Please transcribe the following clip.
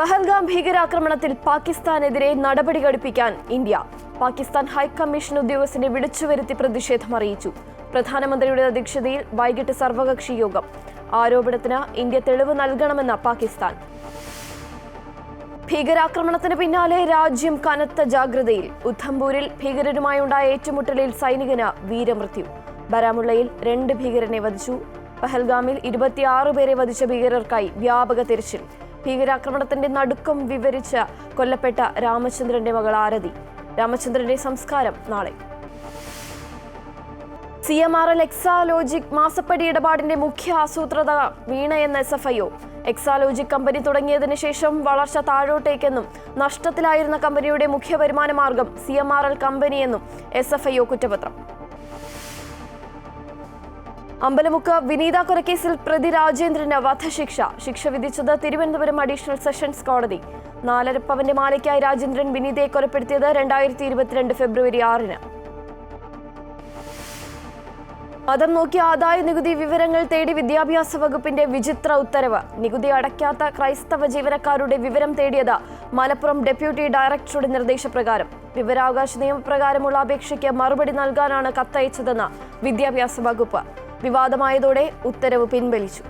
പഹൽഗാം ഭീകരാക്രമണത്തിൽ പാകിസ്ഥാനെതിരെ നടപടി ഘടിപ്പിക്കാൻ India. Pakistan high commission ഉദ്യോഗസ്ഥനെ വിളിച്ചുവരുത്തി പ്രതിഷേധം അറിയിച്ചു. പ്രധാനമന്ത്രിയുടെ അധ്യക്ഷതയിൽ വൈകിട്ട് സർവകക്ഷി യോഗം. ആരോപണത്തിന് ഇന്ത്യ തെളിവ് നൽകണമെന്ന് പാകിസ്ഥാൻ. ഭീകരാക്രമണത്തിന് പിന്നാലെ രാജ്യം കനത്ത ജാഗ്രതയിൽ. ഉദ്ധംപൂരിൽ ഭീകരരുമായുണ്ടായ ഏറ്റുമുട്ടലിൽ സൈനികന് വീരമൃത്യു. ബരാമുള്ളയിൽ 2 ഭീകരനെ വധിച്ചു. പഹൽഗാമിൽ 26 പേരെ വധിച്ച ഭീകരർക്കായി വ്യാപക തിരച്ചിൽ. ഭീകരാക്രമണത്തിന്റെ നടുക്കം വിവരിച്ച് കൊല്ലപ്പെട്ട രാമചന്ദ്രന്റെ മകൾ ആരതി. രാമചന്ദ്രന്റെ സംസ്കാരം നാളെ. CMRL എക്സാലോജിക് മാസപ്പടി ഇടപാടിന്റെ മുഖ്യ ആസൂത്രക വീണയെന്ന SFIO. എക്സാലോജിക് കമ്പനി തുടങ്ങിയതിനു ശേഷം വളർച്ച താഴോട്ടേക്കെന്നും നഷ്ടത്തിലായിരുന്ന കമ്പനിയുടെ മുഖ്യ വരുമാന മാർഗം CMRL കമ്പനിയെന്നും SFIO കുറ്റപത്രം. അമ്പലമുക്ക് വിനീത കൊലക്കേസിൽ പ്രതി രാജേന്ദ്രന് വധശിക്ഷ. ശിക്ഷ വിധിച്ചത് തിരുവനന്തപുരം അഡീഷണൽ സെഷൻസ് കോടതി. 4.5 പവന്റെ മാലയ്ക്കായി രാജേന്ദ്രൻ വിനീതയെ കൊലപ്പെടുത്തിയത് 2022 ഫെബ്രുവരി 6-ന്. മതം നോക്കി ആദായ നികുതി വിവരങ്ങൾ തേടി വിദ്യാഭ്യാസ വകുപ്പിന്റെ വിചിത്ര ഉത്തരവ്. നികുതി അടയ്ക്കാത്ത ക്രൈസ്തവ ജീവനക്കാരുടെ വിവരം തേടിയത് മലപ്പുറം ഡെപ്യൂട്ടി ഡയറക്ടറുടെ നിർദ്ദേശപ്രകാരം. വിവരാവകാശ നിയമപ്രകാരമുള്ള അപേക്ഷയ്ക്ക് മറുപടി നൽകാനാണ് കത്തയച്ചതെന്ന് വിദ്യാഭ്യാസ വകുപ്പ്. വിവാദമായതോടെ ഉത്തരവ് പിൻവലിച്ചു.